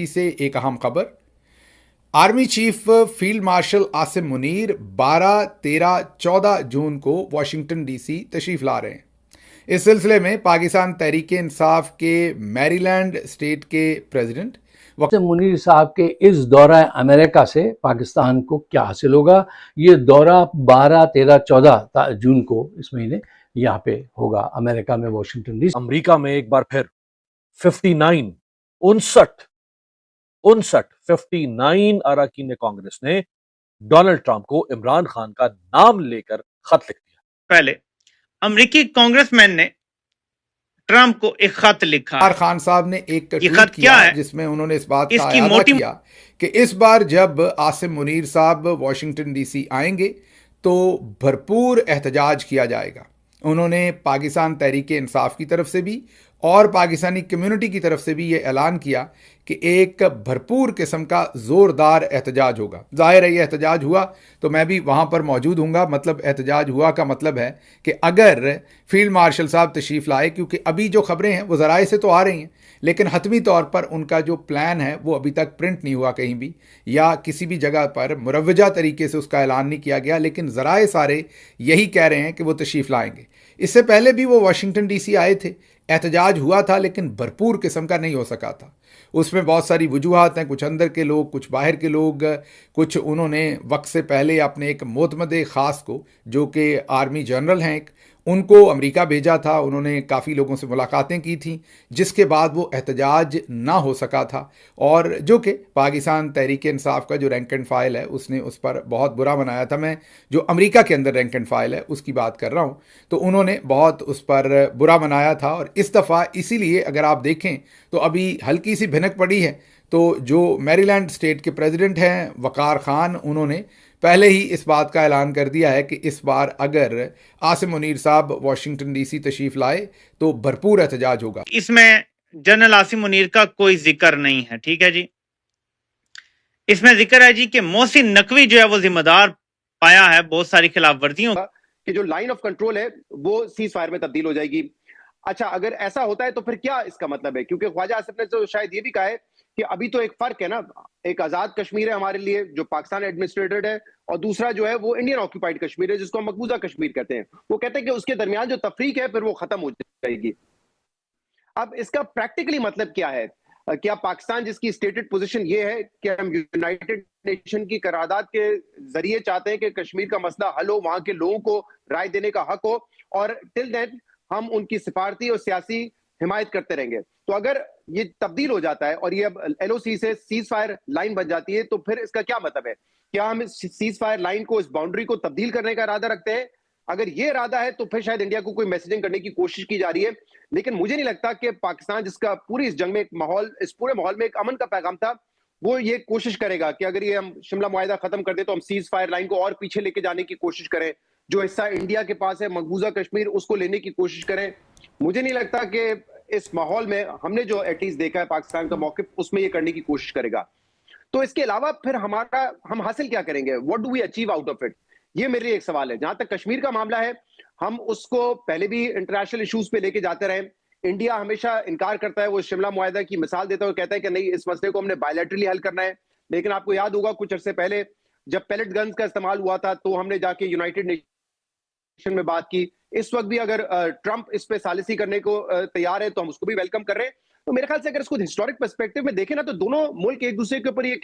से एक अहम खबर। Army chief field marshal Asim Munir 12, 13, 14 जून को वाशिंगटन डीसी तशरीफ ला रहे हैं। इस सिलसिले में पाकिस्तान तहरीक इंसाफ के मैरीलैंड स्टेट के प्रेसिडेंट मुनीर साहब के इस दौरा अमेरिका से पाकिस्तान को क्या हासिल होगा, ये दौरा 12, 13, 14 जून को इस महीने यहाँ पे होगा अमेरिका में, वाशिंगटन डीसी। अमेरिका में एक बार फिर 59 अरकान कांग्रेस ने डोनाल्ड ट्रंप को इमरान खान का नाम लेकर खत लिख दिया। पहले अमेरिकी कांग्रेसमैन ने ट्रंप को एक खत लिखा। इमरान खान साहब ने एक खत क्या है जिसमें उन्होंने इस बात का इरादा किया कि इस बार जब आसिम मुनीर साहब वाशिंगटन डीसी आएंगे तो भरपूर एहतजाज किया जाएगा। उन्होंने पाकिस्तान तहरीक इंसाफ की तरफ से भी और पाकिस्तानी कम्युनिटी की तरफ से भी ये ऐलान किया कि एक भरपूर किस्म का ज़ोरदार एहतजाज होगा। ज़ाहिर है ये एहतजाज हुआ तो मैं भी वहाँ पर मौजूद हूँगा। मतलब एहतजाज हुआ का मतलब है कि अगर फील्ड मार्शल साहब तशरीफ़ लाए, क्योंकि अभी जो खबरें हैं वो ज़राए से तो आ रही हैं लेकिन हतमी तौर पर उनका जो प्लान है वो अभी तक प्रिंट नहीं हुआ कहीं भी, या किसी भी जगह पर मुरवजा तरीके से उसका ऐलान नहीं किया गया, लेकिन ज़राए सारे यही कह रहे हैं कि वो तशरीफ़ लाएंगे। इससे पहले भी वो वाशिंगटन डीसी आए थे, एहतजाज हुआ था लेकिन भरपूर किस्म का नहीं हो सका था। उसमें बहुत सारी वजूहात हैं, कुछ अंदर के लोग, कुछ बाहर के लोग, कुछ उन्होंने वक्त से पहले अपने एक मोतमदे ख़ास को जो कि आर्मी जनरल हैं उनको अमेरिका भेजा था। उन्होंने काफ़ी लोगों से मुलाकातें की थी जिसके बाद वो एहतजाज ना हो सका था, और जो कि पाकिस्तान तहरीक इंसाफ का जो रैंक एंड फाइल है उसने उस पर बहुत बुरा मनाया था। मैं जो अमेरिका के अंदर रैंक एंड फाइल है उसकी बात कर रहा हूँ, तो उन्होंने बहुत उस पर बुरा मनाया था। और इस दफ़ा इसीलिए अगर आप देखें तो अभी हल्की सी भिनक पड़ी है। तो जो मैरीलैंड स्टेट के प्रेसिडेंट हैं वकार खान, उन्होंने पहले ही इस बात का ऐलान कर दिया है कि इस बार अगर आसिम मुनीर साहब वाशिंगटन डीसी तशरीफ लाए तो भरपूर एहतजाज होगा। इसमें जनरल आसिम मुनीर का कोई जिक्र नहीं है, ठीक है जी। इसमें जिक्र है जी कि मोहसिन नकवी जो है वो जिम्मेदार पाया है बहुत सारी खिलाफ वर्जियों कि जो लाइन ऑफ कंट्रोल है वो सीज फायर में तब्दील हो जाएगी। अच्छा, अगर ऐसा होता है तो फिर क्या इसका मतलब है? क्योंकि ख्वाजा आसिफ ने तो शायद ये भी कहा है कि अभी तो एक फर्क है ना, एक आजाद कश्मीर है हमारे लिए जो पाकिस्तान एडमिनिस्ट्रेटेड है, और दूसरा जो है वो इंडियन ऑक्यूपाइड कश्मीर है जिसको हम मकबूजा कश्मीर कहते हैं। वो कहते हैं कि उसके दरमियान जो तफरीक है फिर वो खत्म हो जाएगी। अब इसका प्रैक्टिकली मतलब क्या है? क्या पाकिस्तान जिसकी स्टेटेड पोजीशन ये है कि हम यूनाइटेड नेशन की करारदाद के जरिए चाहते हैं कि कश्मीर का मसला हल हो, वहां के लोगों को राय देने का हक हो, और टिल देन हम उनकी सिफारती और सियासी हिमायत करते रहेंगे। तो अगर ये तब्दील हो जाता है और ये अब एलओसी से सीज फायर लाइन बन जाती है तो फिर इसका क्या मतलब है? क्या हम इस सीज फायर लाइन को, इस बाउंड्री को तब्दील करने का इरादा रखते हैं? अगर ये इरादा है तो फिर शायद इंडिया को कोई मैसेजिंग करने की कोशिश की जा रही है, लेकिन मुझे नहीं लगता कि पाकिस्तान जिसका पूरी इस जंग में एक माहौल, इस पूरे माहौल में एक अमन का पैगाम था, वो ये कोशिश करेगा कि अगर ये हम शिमला मुआहिदा खत्म कर दे तो हम सीज फायर लाइन को और पीछे लेके जाने की कोशिश करें, जो हिस्सा इंडिया के पास है मकबूजा कश्मीर उसको लेने की कोशिश करें। मुझे नहीं लगता कि इस माहौल में हमने जो एटलीस्ट देखा है पाकिस्तान का मौकिफ उसमें ये करने की कोशिश करेगा। तो इसके अलावा फिर हम हासिल क्या करेंगे? What do we achieve out of it? ये मेरे लिए एक सवाल है। जहां तक कश्मीर का मामला है, हम उसको पहले भी इंटरनेशनल इश्यूज पे लेके जाते रहे। इंडिया हमेशा इनकार करता है, वो शिमला मुआहिदा की मिसाल देता है और कहता है कि नहीं, इस मसले को हमने बायलैटरली हल करना है। लेकिन आपको याद होगा कुछ अरसे पहले जब पैलेट गन्स का इस्तेमाल हुआ था तो हमने जाके यूनाइटेड नेशन में बात की। इस वक्त भी अगर ट्रंप इस पे सालिसी करने को तैयार है तो हम उसको भी वेलकम कर रहे हैं। तो मेरे ख्याल से अगर इसको हिस्टोरिक पर्सपेक्टिव में देखें ना, तो दोनों मुल्क एक दूसरे के ऊपर ये